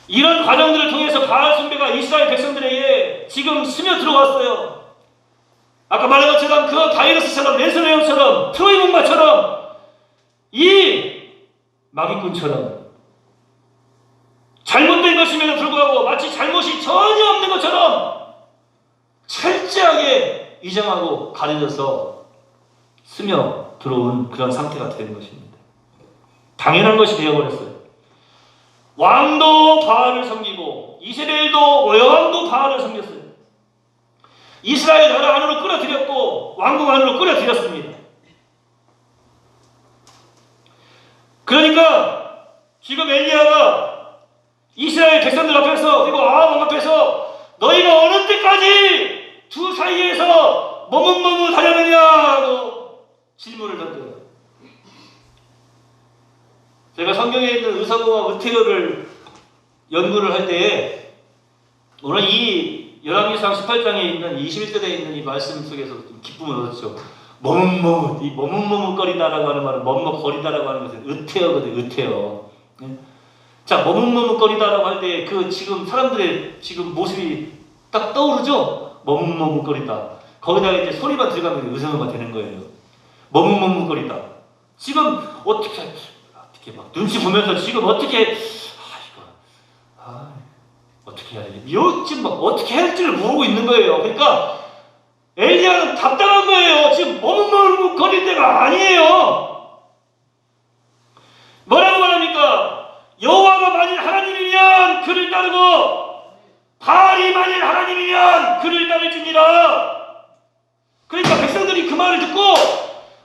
이런 과정들을 통해서 바알 숭배가 이스라엘 백성들에게 지금 스며들어왔어요. 아까 말한 것처럼 그 바이러스처럼 랜선웨어처럼 트로이 목마처럼 이 마귀꾼처럼 잘못된 것임에도 불구하고 마치 잘못이 전혀 없는 것처럼 철저하게 위장하고 가려져서 스며 들어온 그런 상태가 되는 것입니다. 당연한 것이 되어버렸어요. 왕도 바알을 섬기고 이세벨도 여왕도 바알을 섬겼어요. 이스라엘 나라 안으로 끌어들였고 왕국 안으로 끌어들였습니다. 그러니까 지금 엘리야가 이스라엘 백성들 앞에서 그리고 아합 왕 앞에서 너희가 어느 때까지 두 사이에서 머뭇머뭇하려느냐고 질문을 던져요. 제가 성경에 있는 의사공학 의태어를 연구를 할 때에 오늘 이 열왕기상 18장에 있는 21절에 있는 이 말씀 속에서 좀 기쁨을 얻었죠. 머뭇머뭇, 이 머뭇머뭇거리다라고 하는 말은 머뭇거리다라고 하는 것은 의태어거든요. 의태어. 자, 머뭇머뭇거리다라고 할 때 그 지금 사람들의 지금 모습이 딱 떠오르죠? 머뭇머뭇거리다. 거기다가 이제 소리만 들어가면 의성어가 되는 거예요. 머뭇머뭇거리다. 지금 어떻게 막 눈치 보면서 지금 어떻게 어떻게 해야 되지? 지금 막 어떻게 할지를 모르고 있는 거예요. 그러니까 엘리야는 답답한 거예요. 지금 머뭇머뭇거릴 때가 아니에요. 뭐라고 말합니까? 여호와가 만일 하나님이면 그를 따르고 바알이 만일 하나님이면 그를 따를지니라. 그러니까 백성들이 그 말을 듣고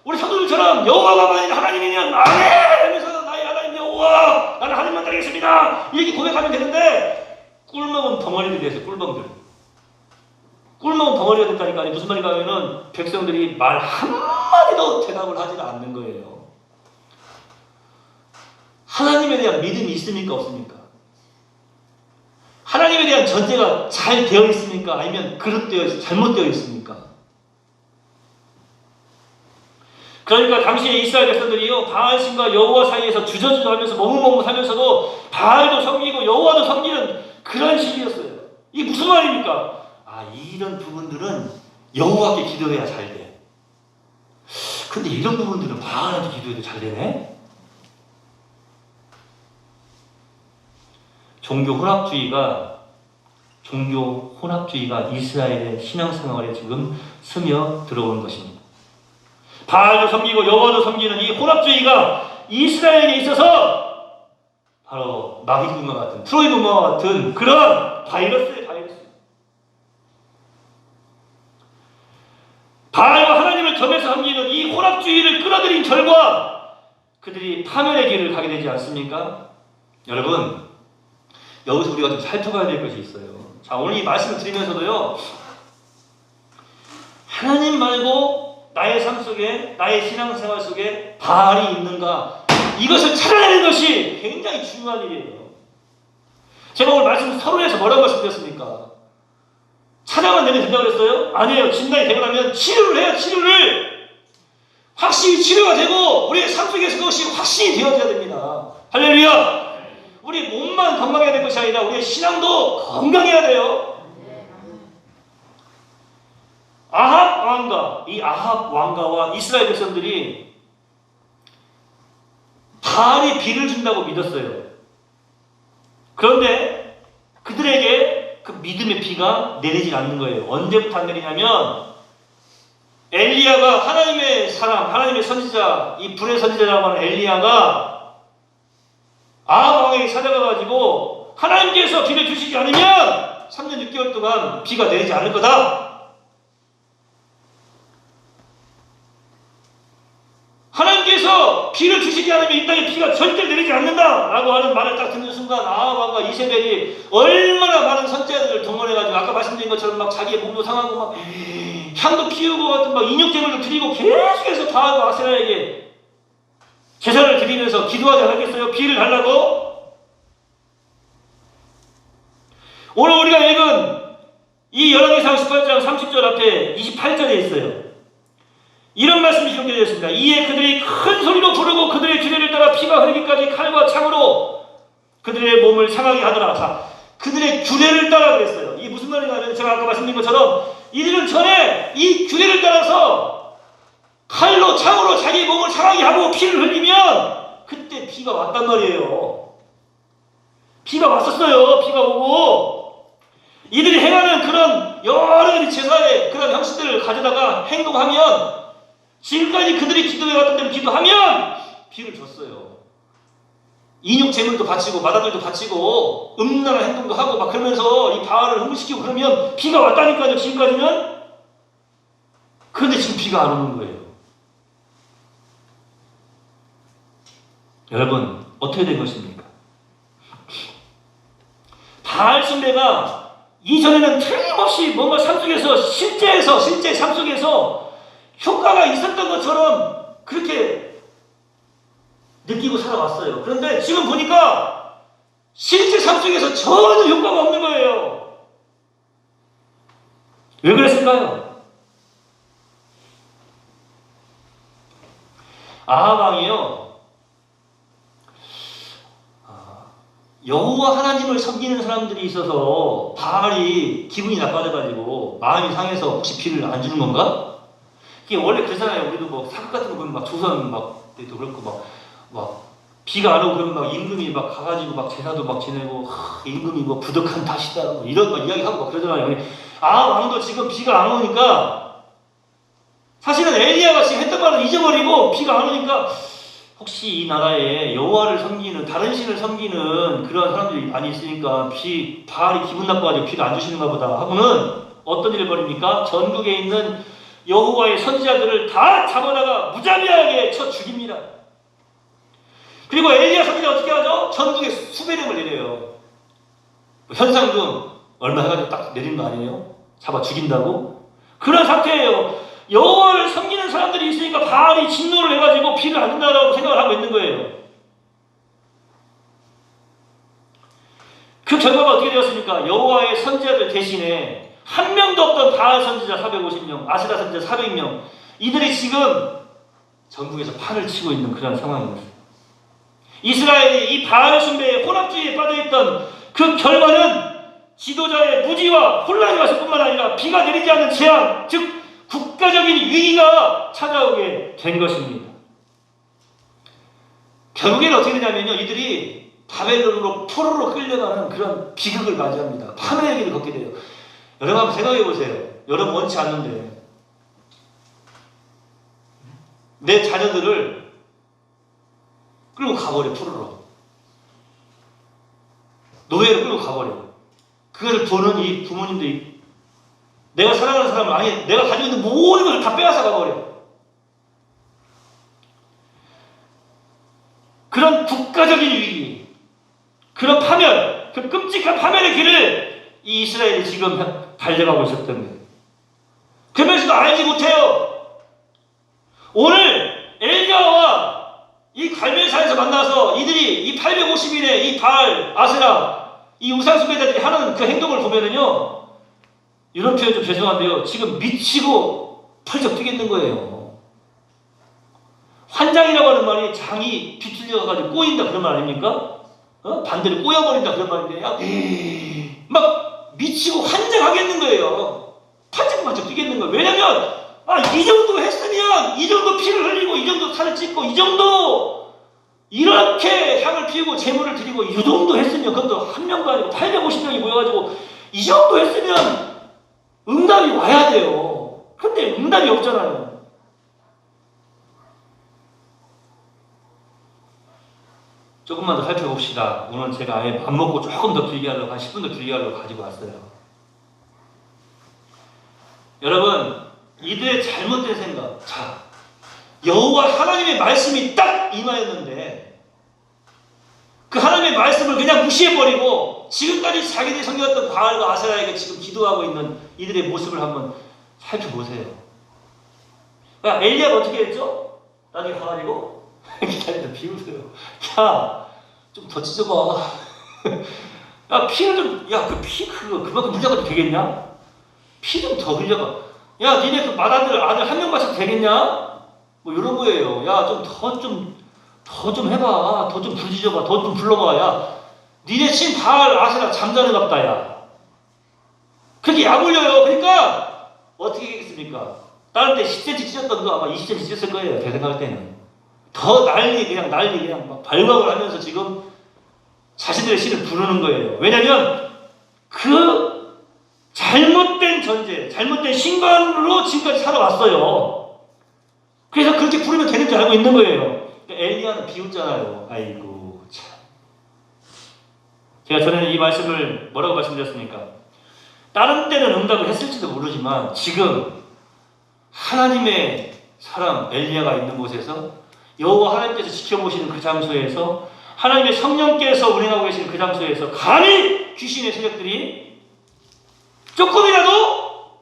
우리 사도들처럼 여호와가 만일 하나님이면 아멘 하면서 나의 하나님 여호와 나는 하나님만 따르겠습니다 이렇게 고백하면 되는데 꿀먹은 덩어리가 돼서 꿀먹들 꿀먹은 덩어리가 됐다니까. 아니 무슨 말인가 하면은 백성들이 말 한마디도 대답을 하지 않는 거예요. 하나님에 대한 믿음이 있습니까 없습니까? 하나님에 대한 전제가 잘 되어 있습니까? 아니면 잘못되어 있습니까? 그러니까 당시에 이스라엘 백성들이요 바알신과 여호와 사이에서 주저주저하면서 머뭇머뭇하면서도 바알도 섬기고 여호와도 섬기는 그런 시기였어요. 이게 무슨 말입니까? 이런 부분들은 여호와께 기도해야 잘 돼. 근데 이런 부분들은 바알한테 기도해도 잘 되네? 종교 혼합주의가 이스라엘의 신앙생활에 지금 스며 들어오는 것입니다. 바알도 섬기고 여호와도 섬기는 이 혼합주의가 이스라엘에 있어서 바로 마귀군과 같은 트로이 군과 같은 그런 바이러스예요. 바알과 하나님을 점에서 섬기는 이 혼합주의를 끌어들인 결과 그들이 파멸의 길을 가게 되지 않습니까? 여러분 여기서 우리가 좀 살펴봐야 될 것이 있어요. 자, 오늘 이 말씀을 드리면서도요 하나님 말고 나의 삶 속에 나의 신앙생활 속에 바알이 있는가 이것을 찾아내는 것이 굉장히 중요한 일이에요. 제가 오늘 말씀 서론에서 뭐라고 말씀드렸습니까? 찾아만 내면 된다고 그랬어요? 아니에요. 진단이 되고 나면 치료를 해요. 치료를 확실히 치료가 되고 우리의 삶 속에서 그것이 확신이 되어져야 됩니다. 할렐루야. 우리 몸만 건강해야 될 것이 아니라 우리의 신앙도 건강해야 돼요. 아합 왕가와 이스라엘 백성들이 바알이 비를 준다고 믿었어요. 그런데 그들에게 그 믿음의 비가 내리지 않는 거예요. 언제부터 안 내리냐면 엘리야가 하나님의 사람, 하나님의 선지자, 이 불의 선지자라고 하는 엘리야가 아합 왕에게 찾아가가지고 하나님께서 비를 주시지 않으면 3년 6개월 동안 비가 내리지 않을 거다. 하나님께서 비를 주시지 않으면 이 땅에 비가 절대 내리지 않는다 라고 하는 말을 딱 듣는 순간 아합 왕과 이세벨이 얼마나 많은 선지자들을 동원해가지고 아까 말씀드린 것처럼 막 자기의 몸도 상하고 막 향도 피우고 같은 막 인육제물도 드리고 계속해서 바알과 아세라에게 제사를 드리면서 기도하지 않았겠어요? 비를 달라고? 오늘 우리가 읽은 이 열왕기상 18장 30절 앞에 28절에 있어요. 이런 말씀이 기록되어 있습니다. 이에 그들이 큰 소리로 부르고 그들의 규례를 따라 피가 흐르기까지 칼과 창으로 그들의 몸을 상하게 하더라. 자, 그들의 규례를 따라 그랬어요. 이게 무슨 말인가 하면 제가 아까 말씀드린 것처럼 이들은 전에 이 규례를 따라서 칼로 창으로 자기 몸을 상하게 하고 피를 흘리면 그때 비가 왔단 말이에요. 비가 왔었어요. 비가 오고 이들이 행하는 그런 여러 가지 제사의 그런 형식들을 가져다가 행동하면 지금까지 그들이 기도해왔던 대로 기도하면 비를 줬어요. 인육 제물도 바치고 마다들도 바치고 음란한 행동도 하고 막 그러면서 이 바알을 흥분시키고 그러면 비가 왔다니까요. 지금까지는. 그런데 지금 비가 안 오는 거예요. 여러분 어떻게 된 것입니까? 바알 숭배가 이전에는 틀림없이 뭔가 삶 속에서 실제 삶 속에서 효과가 있었던 것처럼 그렇게 느끼고 살아왔어요. 그런데 지금 보니까 실제 삶 속에서 전혀 효과가 없는 거예요. 왜 그랬을까요? 아합 왕이요, 여호와 하나님을 섬기는 사람들이 있어서 바알이 기분이 나빠져가지고 마음이 상해서 혹시 비를 안 주는 건가? 이게 원래 그러잖아요. 우리도 뭐 사극 같은 거 보면 막 조선 막 때도 그렇고 막 비가 안 오고 그러면 막 임금이 막 가가지고 막 제사도 막 지내고 임금이 뭐 부덕한 탓이다 뭐 이런 막 이야기하고 막 그러잖아요. 왕도 지금 비가 안 오니까 사실은 엘리야가 지금 했던 말은 잊어버리고 비가 안 오니까 혹시 이 나라에 여호와를 섬기는 다른 신을 섬기는 그런 사람들이 많이 있으니까 바알이 기분 나빠가지고 비가 안 주시는가 보다 하고는 어떤 일을 벌입니까? 전국에 있는 여호와의 선지자들을 다 잡아다가 무자비하게 쳐 죽입니다. 그리고 엘리야 선지자 어떻게 하죠? 전국에 수배령을 내려요. 현상금 얼마 해가지고 딱 내린 거 아니에요? 잡아 죽인다고? 그런 상태예요. 여호와를 섬기는 사람들이 있으니까 바알이 진노를 해가지고 비를 안 준다고 생각을 하고 있는 거예요. 그 결과가 어떻게 되었습니까? 여호와의 선지자들 대신에 한 명도 없던 바알 선지자 450명, 아세라 선지자 400명, 이들이 지금 전국에서 판을 치고 있는 그런 상황입니다. 이스라엘이 이 바알 숭배의 혼합주의에 빠져있던 그 결과는 지도자의 무지와 혼란이 왔을 뿐만 아니라 비가 내리지 않는 재앙, 즉 국가적인 위기가 찾아오게 된 것입니다. 결국에는 어떻게 되냐면요, 이들이 바벨론으로 포로로 끌려가는 그런 비극을 맞이합니다. 파멸의 길을 걷게 돼요. 여러분 한번 생각해 보세요. 여러분 원치 않는데 내 자녀들을 끌고 가버려. 포로로 노예로 끌고 가버려. 그것을 보는 이 부모님들이 내가 사랑하는 사람을 아니 내가 가지고 있는 모든 것을 다 빼앗아 가버려. 그런 국가적인 위기, 그런 파멸, 그 끔찍한 파멸의 길을 이 이스라엘이 지금 달려가고 있었던 거예요. 그러면서도 알지 못해요. 오늘 엘리야와 이 갈멜산에서 만나서 이들이 이 850인의 이 바알, 아세라, 이 우상숭배자들이 하는 그 행동을 보면은요, 이런 표현 좀 죄송한데요, 지금 미치고 펄쩍 뛰겠는 거예요. 환장이라고 하는 말이 장이 뒤틀려가지고 꼬인다 그런 말 아닙니까? 반대로 꼬여버린다 그런 말인데, 막 미치고 환장하겠는 거예요. 반짝반짝 뛰겠는 거예요. 왜냐면 이 정도 했으면 이 정도 피를 흘리고 이 정도 살을 찢고 이 정도 이렇게 향을 피우고 제물을 드리고 이 정도 했으면, 그것도 한 명도 아니고 850명이 모여가지고 이 정도 했으면 응답이 와야 돼요. 근데 응답이 없잖아요. 조금만 더 살펴봅시다. 오늘 제가 아예 밥 먹고 조금 더 길게 하려고 한 10분 더 길게 하려고 가지고 왔어요. 여러분, 이들의 잘못된 생각. 자, 여호와 하나님의 말씀이 딱 임하였는데 그 하나님의 말씀을 그냥 무시해버리고 지금까지 자기들이 섬겼던 바알과 아세라에게 지금 기도하고 있는 이들의 모습을 한번 살펴보세요. 그러니까 엘리야가 어떻게 했죠? 나중에 가가지고 기다리다 비우세요. 야, 좀 더 찢어봐. 야, 피를 좀, 야, 그 피 그거 그만큼 흘려가도 되겠냐? 피 좀 더 흘려봐. 야, 니네 그 맏아들 아들 한 명 바쳐도 되겠냐? 뭐 이런 거예요. 야, 좀 더 좀 해봐. 더 좀 부르짖어봐. 더 좀 불러봐. 야, 니네 친 바알 아세라 잠자는 갑다야. 그렇게 약 올려요. 그러니까 어떻게 하겠습니까? 다른 때 10cm 찢었던 거 아마 20cm 찢었을 거예요. 제 생각할 때는. 더 난리 그냥 막 발광을 하면서 지금 자신들의 신을 부르는 거예요. 왜냐면 그 잘못된 전제, 잘못된 신관으로 지금까지 살아왔어요. 그래서 그렇게 부르면 되는 줄 알고 있는 거예요. 엘리야는 비웃잖아요. 아이고 참. 제가 전에는 이 말씀을 뭐라고 말씀드렸습니까? 다른 때는 응답을 했을지도 모르지만 지금 하나님의 사람 엘리야가 있는 곳에서 여호와 하나님께서 지켜보시는 그 장소에서 하나님의 성령께서 운행하고 계시는 그 장소에서 감히 귀신의 세력들이 조금이라도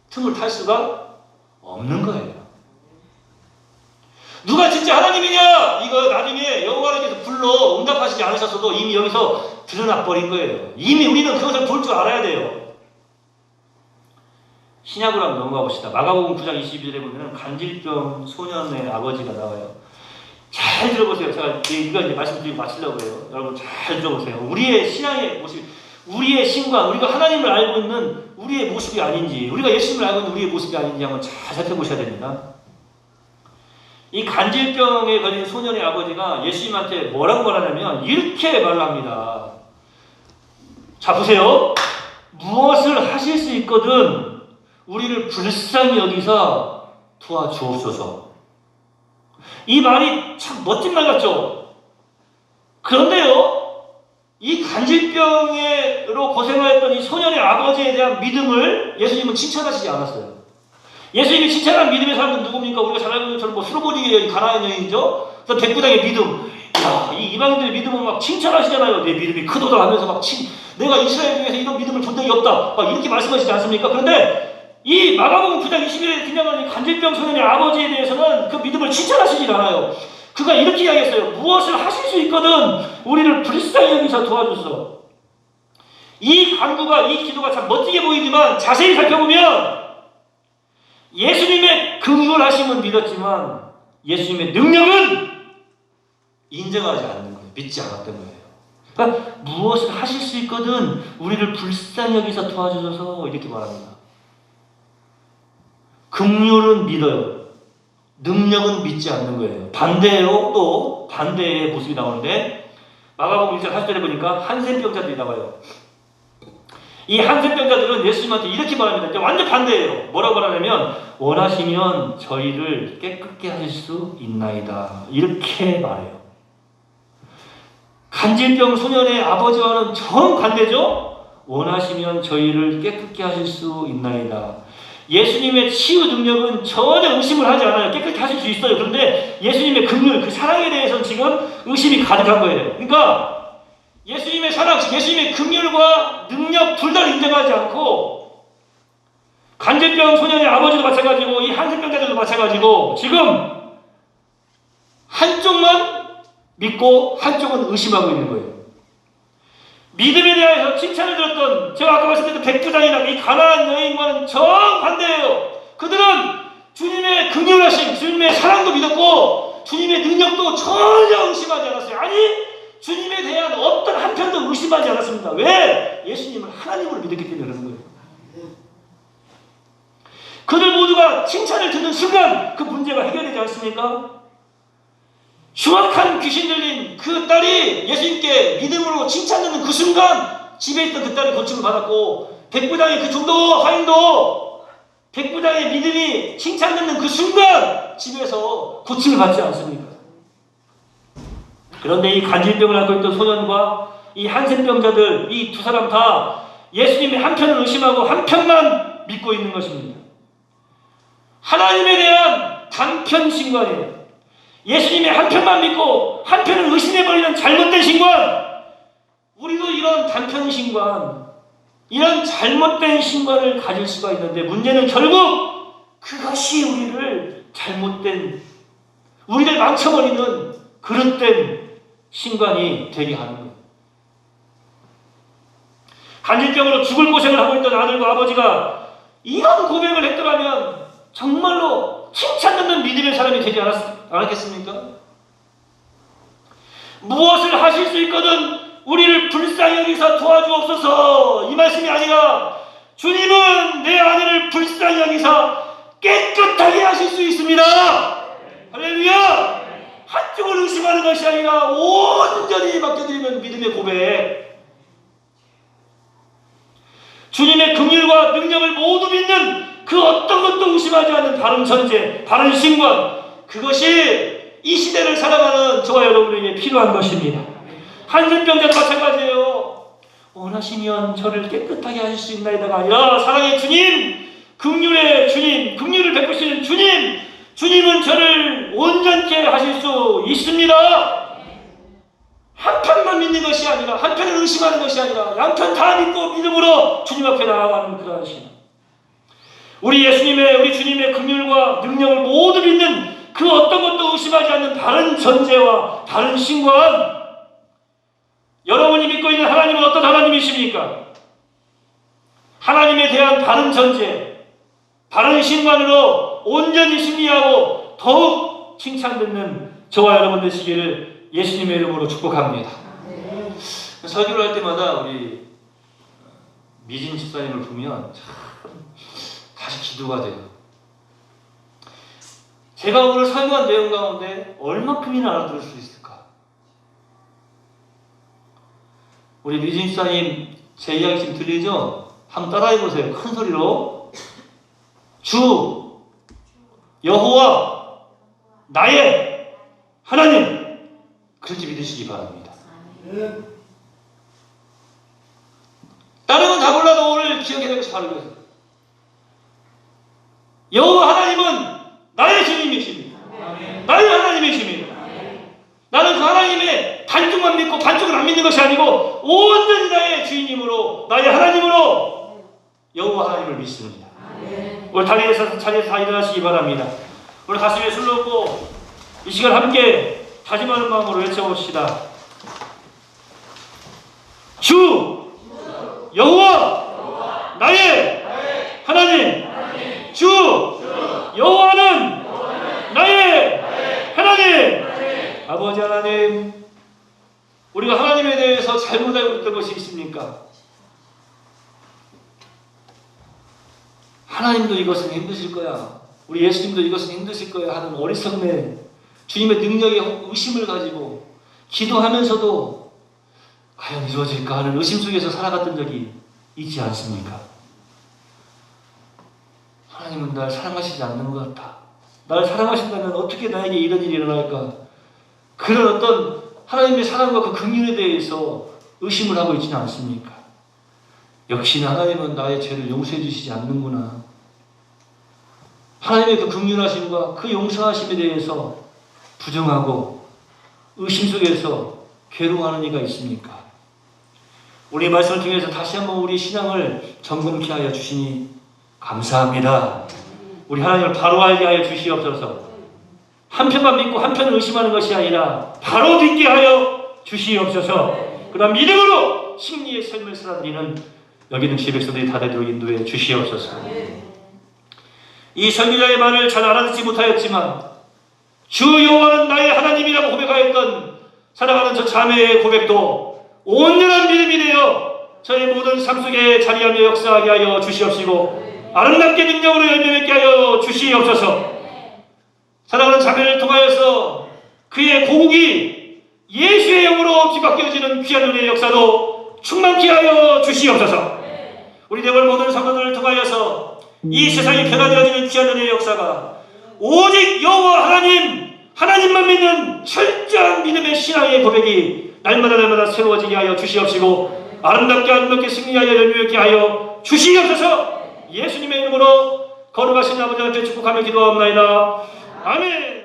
틈을 탈 수가 없는 거예요. 누가 진짜 하나님이냐? 이거 나중에 여호와 하나님께서 불러 응답하시지 않으셨어도 이미 여기서 드러나 버린 거예요. 이미 우리는 그것을 볼 줄 알아야 돼요. 신약으로 한번 넘어가 봅시다. 마가복음 9장 22절에 보면 간질병 소년의 아버지가 나와요. 잘 들어보세요. 제가 이거 이제 말씀드리고 마치려고 해요. 여러분 잘 들어보세요. 우리의 신앙의 모습, 우리의 신관, 우리가 하나님을 알고 있는 우리의 모습이 아닌지, 우리가 예수님을 알고 있는 우리의 모습이 아닌지 한번 잘 살펴보셔야 됩니다. 이 간질병에 걸린 소년의 아버지가 예수님한테 뭐라고 말하냐면 이렇게 말을 합니다. 자 보세요. 무엇을 하실 수 있거든 우리를 불쌍히 여기서 도와주옵소서. 이 말이 참 멋진 말 같죠? 그런데요, 이 간질병으로 고생하였던 이 소년의 아버지에 대한 믿음을 예수님은 칭찬하시지 않았어요. 예수님이 칭찬한 믿음의 사람은 누굽니까? 우리가 잘 알고 있는 것처럼 수르보니의 가나안 여인이죠? 그래서 백부장의 믿음. 야, 이 이방인들의 믿음은 막 칭찬하시잖아요. 내 믿음이 크도다 하면서 막 내가 이스라엘 중에서 이런 믿음을 본 적이 없다. 막 이렇게 말씀하시지 않습니까? 그런데 이 마가복음 9장 21절에 등장하는 간질병 소년의 아버지에 대해서는 그 믿음을 칭찬하시지 않아요. 그가 이렇게 이야기했어요. 무엇을 하실 수 있거든 우리를 불쌍히 여기서 도와주소서. 이 간구가, 이 기도가 참 멋지게 보이지만 자세히 살펴보면 예수님의 긍휼하심은 믿었지만 예수님의 능력은 인정하지 않는 거예요. 믿지 않았던 거예요. 그러니까 무엇을 하실 수 있거든 우리를 불쌍히 여기서 도와주셔서 이렇게 말합니다. 긍휼은 믿어요. 능력은 믿지 않는 거예요. 반대로 또 반대의 모습이 나오는데 마가복음 1장 40절에 보니까 한센병자들이 나와요. 이 한센병자들은 예수님한테 이렇게 말합니다. 완전 반대예요. 뭐라고 말하냐면 원하시면 저희를 깨끗게 하실 수 있나이다. 이렇게 말해요. 간질병 소년의 아버지와는 정반대죠. 원하시면 저희를 깨끗게 하실 수 있나이다. 예수님의 치유 능력은 전혀 의심을 하지 않아요. 깨끗게 하실 수 있어요. 그런데 예수님의 긍휼, 그 사랑에 대해서는 지금 의심이 가득한 거예요. 그러니까 예수님의 사랑, 즉 예수님의 긍휼과 능력 둘 다 인정하지 않고 간질병 소년의 아버지도 마찬가지고 이 한센병자들도 마찬가지고 지금 한쪽만 믿고 한쪽은 의심하고 있는 거예요. 믿음에 대해서 칭찬을 들었던 제가 아까 말씀드렸던 백부장이나 이 가나안 여인과는 정반대예요. 그들은 주님의 긍휼하심, 주님의 사랑도 믿었고 주님의 능력도 전혀 의심하지 않았어요. 아니 주님에 대한 어떤 한편도 의심하지 않았습니다. 왜? 예수님을 하나님으로 믿었기 때문에 그러는 거예요. 그들 모두가 칭찬을 듣는 순간 그 문제가 해결되지 않습니까? 흉악한 귀신 들린 그 딸이 예수님께 믿음으로 칭찬 듣는 그 순간 집에 있던 그 딸이 고침을 받았고 백부장의 그 중도 화인도 백부장의 믿음이 칭찬 듣는 그 순간 집에서 고침을 받지 않습니까? 그런데 이 간질병을 앓고 있던 소년과 이 한센병자들 이 두 사람 다 예수님의 한편을 의심하고 한편만 믿고 있는 것입니다. 하나님에 대한 단편 신관이에요. 예수님의 한편만 믿고 한편을 의심해버리는 잘못된 신관. 우리도 이런 단편 신관, 이런 잘못된 신관을 가질 수가 있는데 문제는 결국 그것이 우리를 잘못된, 우리를 망쳐버리는 그릇된 신관이 되게 하는 거예요. 간질병으로 죽을 고생을 하고 있던 아들과 아버지가 이런 고백을 했더라면 정말로 칭찬 듣는 믿음의 사람이 되지 않았겠습니까? 무엇을 하실 수 있거든 우리를 불쌍히 여기서 도와주옵소서 이 말씀이 아니라 주님은 내 아내를 불쌍히 여기서 깨끗하게 하실 수 있습니다. 할렐루야. 한쪽을 의심하는 것이 아니라 온전히 맡겨드리는 믿음의 고백. 주님의 긍휼과 능력을 모두 믿는 그 어떤 것도 의심하지 않는 바른 전제, 바른 신관, 그것이 이 시대를 살아가는 저와 여러분에게 필요한 것입니다. 한센병자도 마찬가지예요. 원하시면 저를 깨끗하게 하실 수 있나이다가 아니라 사랑의 주님, 긍휼의 주님, 긍휼을 베푸시는 주님, 주님은 저를 온전케 하실 수 있습니다. 한편만 믿는 것이 아니라, 한편을 의심하는 것이 아니라 양편 다 믿고 믿음으로 주님 앞에 나아가는 그러한 신앙. 우리 예수님의, 우리 주님의 긍휼과 능력을 모두 믿는 그 어떤 것도 의심하지 않는 바른 전제와 바른 신관. 여러분이 믿고 있는 하나님은 어떤 하나님이십니까? 하나님에 대한 바른 전제, 바른 신관으로 온전히 승리하고 더욱 칭찬받는 저와 여러분 되시기를 예수님의 이름으로 축복합니다. 설교를 할 때마다 우리 미진 집사님을 보면 참 다시 기도가 돼요. 제가 오늘 설교한 내용 가운데 얼마큼이나 알아들을 수 있을까? 우리 미진 집사님 제 이야기 지금 들리죠? 한번 따라해 보세요. 큰 소리로. 주 여호와 나의 하나님, 그렇게 믿으시기 바랍니다. 다른 건 다 몰라도 오늘 기억해야 될 것이 바로 이거예요. 여호와 하나님은 나의 주님이십니다. 나의 하나님이십니다. 나는 그 하나님의 반쪽만 믿고 반쪽을 안 믿는 것이 아니고 온전히 나의 주인님으로, 나의 하나님으로 여호와 하나님을 믿습니다. 오늘 자리에서 다 일어나시기 바랍니다. 오늘 가슴에 술 넣고 이 시간 함께 다짐하는 마음으로 외쳐봅시다. 주 여호와 나의 하나님. 주 여호와는 나의 하나님. 아버지 하나님, 우리가 하나님에 대해서 잘못 알고 있던 것이 있습니까? 하나님도 이것은 힘드실 거야, 우리 예수님도 이것은 힘드실 거야 하는 어리석네 주님의 능력에 의심을 가지고 기도하면서도 과연 이루어질까 하는 의심 속에서 살아갔던 적이 있지 않습니까? 하나님은 날 사랑하시지 않는 것 같아. 날 사랑하신다면 어떻게 나에게 이런 일이 일어날까? 그런 어떤 하나님의 사랑과 그 긍휼에 대해서 의심을 하고 있지는 않습니까? 역시나 하나님은 나의 죄를 용서해 주시지 않는구나. 하나님의 그 긍휼하심과 그 용서하심에 대해서 부정하고 의심 속에서 괴로워하는 이가 있습니까? 우리 말씀을 통해서 다시 한번 우리 신앙을 점검케 하여 주시니 감사합니다. 우리 하나님을 바로 알게 하여 주시옵소서. 한편만 믿고 한편을 의심하는 것이 아니라 바로 믿게 하여 주시옵소서. 그다음 믿음으로 승리의 삶을 살아드리는 여기 있는 주의 백성들이 다 되도록 인도해 주시옵소서. 이 설교자의 말을 잘 알아듣지 못하였지만 주 여호와는 나의 하나님이라고 고백하였던 사랑하는 저 자매의 고백도 온전한 믿음이 되어 저의 모든 삶 속에 자리하며 역사하게 하여 주시옵시고 아름답게 능력으로 열매 맺게 하여 주시옵소서. 사랑하는 자매를 통하여서 그의 고국이 예수의 영으로 뒤바뀌어지는 귀한 은혜의 역사도 충만케 하여 주시옵소서. 우리 대월 모든 성도들을 통하여서 이 세상이 변화되어지는 귀한 은혜의 역사가 오직 여호와 하나님만 믿는 철저한 믿음의 신앙의 고백이 날마다 새로워지게 하여 주시옵시고 아름답게 승리하여 열매맺게 하여 주시옵소서. 예수님의 이름으로 거룩하신 아버지 앞에 축복하며 기도하옵나이다. 아멘.